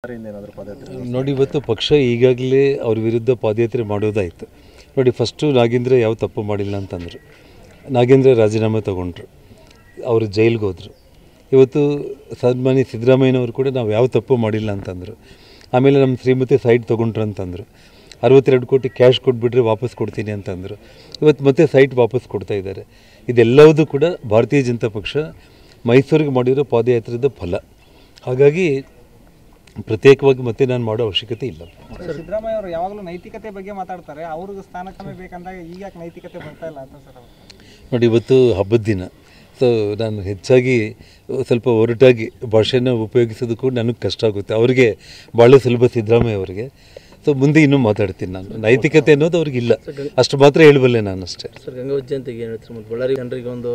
ನೋಡಿ, ಇವತ್ತು ಪಕ್ಷ ಈಗಾಗಲೇ ಅವ್ರ ವಿರುದ್ಧ ಪಾದಯಾತ್ರೆ ಮಾಡೋದಾಯಿತು. ನೋಡಿ, ಫಸ್ಟು ನಾಗೇಂದ್ರ ಯಾವ ತಪ್ಪು ಮಾಡಿಲ್ಲ ಅಂತಂದರು. ನಾಗೇಂದ್ರ ರಾಜೀನಾಮೆ ತೊಗೊಂಡ್ರು, ಅವರು ಜೈಲಿಗೆ ಹೋದರು. ಇವತ್ತು ಸನ್ಮಾನ್ಯ ಸಿದ್ದರಾಮಯ್ಯನವರು ಕೂಡ ನಾವು ಯಾವ ತಪ್ಪು ಮಾಡಿಲ್ಲ ಅಂತಂದರು. ಆಮೇಲೆ ನಮ್ಮ ಶ್ರೀಮತಿ ಸೈಟ್ ತೊಗೊಂಡ್ರು ಅಂತಂದರು. 62 ಕೋಟಿ ಕ್ಯಾಶ್ ಕೊಟ್ಬಿಟ್ರೆ ವಾಪಸ್ ಕೊಡ್ತೀನಿ ಅಂತಂದರು. ಇವತ್ತು ಮತ್ತೆ ಸೈಟ್ ವಾಪಸ್ ಕೊಡ್ತಾ ಇದ್ದಾರೆ. ಇದೆಲ್ಲವೂ ಕೂಡ ಭಾರತೀಯ ಜನತಾ ಪಕ್ಷ ಮೈಸೂರಿಗೆ ಮಾಡಿರೋ ಪಾದಯಾತ್ರೆದ ಫಲ. ಹಾಗಾಗಿ ಪ್ರತ್ಯೇಕವಾಗಿ ಮತ್ತೆ ನಾನು ಮಾಡೋ ಅವಶ್ಯಕತೆ ಇಲ್ಲ. ಸಿದ್ದರಾಮಯ್ಯ ಅವರು ಯಾವಾಗಲೂ ನೈತಿಕತೆ ಬಗ್ಗೆ ಮಾತಾಡ್ತಾರೆ, ಅವ್ರಿಗೆ ಸ್ಥಾನ ಕಮ್ಮಿ ಬೇಕಂದಾಗ ಈಗ ಯಾಕೆ ನೈತಿಕತೆ ಬರ್ತಾ ಇಲ್ಲ ಅಂತ ಸರ್? ನೋಡಿ, ಇವತ್ತು ಹಬ್ಬದ ದಿನ, ಸೊ ನಾನು ಹೆಚ್ಚಾಗಿ ಸ್ವಲ್ಪ ಒರಟಾಗಿ ಭಾಷೆನ ಉಪಯೋಗಿಸೋದು ಕೂಡ ನನಗೆ ಕಷ್ಟ ಆಗುತ್ತೆ. ಅವರಿಗೆ ಭಾಳ ಸುಲಭ ಸಿದ್ದರಾಮಯ್ಯ ಅವರಿಗೆ. ಸೊ ಮುಂದೆ ಇನ್ನೂ ಮಾತಾಡ್ತೀನಿ. ನಾನು ನೈತಿಕತೆ ಅನ್ನೋದು ಅವ್ರಿಗಿಲ್ಲ, ಅಷ್ಟು ಮಾತ್ರ ಹೇಳಬಲ್ಲೆ ನಾನು ಅಷ್ಟೇ. ಸರ್, ಗಂಗಾವತಿ ಜಯಂತಿಗೆ ಏನು ಹೇಳ್ತಾರೆ? ಮತ್ತು ಬಳ್ಳಾರಿ ಜನರಿಗೆ ಒಂದು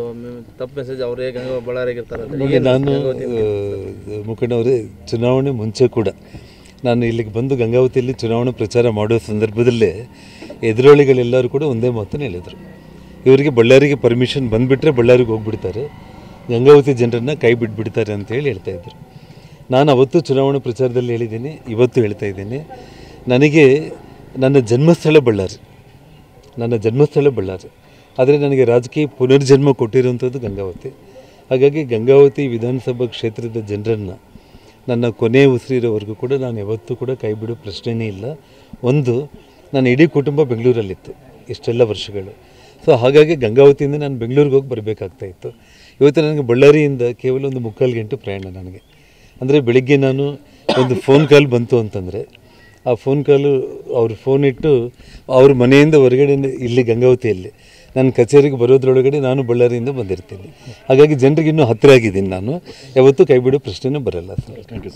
ತಪ್ಪು ಮೆಸೇಜ್, ಅವರೇ ಬಳ್ಳಾರಿಗಿರ್ತಾರೆ. ನೋಡಿ, ನಾನು ಮುಖಂಡವರೇ, ಚುನಾವಣೆ ಮುಂಚೆ ಕೂಡ ನಾನು ಇಲ್ಲಿಗೆ ಬಂದು ಗಂಗಾವತಿಯಲ್ಲಿ ಚುನಾವಣೆ ಪ್ರಚಾರ ಮಾಡೋ ಸಂದರ್ಭದಲ್ಲೇ ಎದುರಾಳಿಗಳೆಲ್ಲರೂ ಕೂಡ ಒಂದೇ ಮಾತನ್ನು ಹೇಳಿದರು. ಇವರಿಗೆ ಬಳ್ಳಾರಿಗೆ ಪರ್ಮಿಷನ್ ಬಂದುಬಿಟ್ರೆ ಬಳ್ಳಾರಿಗೆ ಹೋಗ್ಬಿಡ್ತಾರೆ, ಗಂಗಾವತಿ ಜನರನ್ನು ಕೈ ಬಿಟ್ಬಿಡ್ತಾರೆ ಅಂತೇಳಿ ಹೇಳ್ತಾಯಿದ್ರು. ನಾನು ಅವತ್ತು ಚುನಾವಣಾ ಪ್ರಚಾರದಲ್ಲಿ ಹೇಳಿದ್ದೀನಿ, ಇವತ್ತು ಹೇಳ್ತಾ ಇದ್ದೀನಿ. ನನಗೆ ನನ್ನ ಜನ್ಮಸ್ಥಳ ಬಳ್ಳಾರಿ, ಆದರೆ ನನಗೆ ರಾಜಕೀಯ ಪುನರ್ಜನ್ಮ ಕೊಟ್ಟಿರುವಂಥದ್ದು ಗಂಗಾವತಿ. ಹಾಗಾಗಿ ಗಂಗಾವತಿ ವಿಧಾನಸಭಾ ಕ್ಷೇತ್ರದ ಜನರನ್ನು ನನ್ನ ಕೊನೆಯ ಉಸಿರಿರೋವರೆಗೂ ಕೂಡ ನಾನು ಯಾವತ್ತೂ ಕೂಡ ಕೈ ಬಿಡೋ ಪ್ರಶ್ನೆಯೇ ಇಲ್ಲ. ಒಂದು, ನನ್ನ ಇಡೀ ಕುಟುಂಬ ಬೆಂಗಳೂರಲ್ಲಿತ್ತು ಇಷ್ಟೆಲ್ಲ ವರ್ಷಗಳು. ಸೊ ಹಾಗಾಗಿ ಗಂಗಾವತಿಯಿಂದ ನಾನು ಬೆಂಗಳೂರಿಗೆ ಹೋಗಿ ಬರಬೇಕಾಗ್ತಾಯಿತ್ತು. ಇವತ್ತು ನನಗೆ ಬಳ್ಳಾರಿಯಿಂದ ಕೇವಲ ಒಂದು 3/4 ಗಂಟೆ ಪ್ರಯಾಣ ನನಗೆ. ಅಂದರೆ ಬೆಳಿಗ್ಗೆ ನಾನು ಒಂದು ಫೋನ್ ಕಾಲ್ ಬಂತು ಅಂತಂದರೆ, ಆ ಫೋನ್ ಕಾಲು ಅವ್ರು ಫೋನ್ ಇಟ್ಟು ಅವ್ರ ಮನೆಯಿಂದ ಹೊರಗಡೆ ಇಲ್ಲಿ ಗಂಗಾವತಿಯಲ್ಲಿ ನನ್ನ ಕಚೇರಿಗೆ ಬರೋದ್ರೊಳಗಡೆ ನಾನು ಬಳ್ಳಾರಿಯಿಂದ ಬಂದಿರ್ತೀನಿ. ಹಾಗಾಗಿ ಜನರಿಗೆ ಇನ್ನೂ ಹತ್ತಿರ ಆಗಿದ್ದೀನಿ. ನಾನು ಯಾವತ್ತೂ ಕೈ ಬಿಡೋ ಪ್ರಶ್ನೆನೇ ಬರಲ್ಲ ಸರ್. Thank you.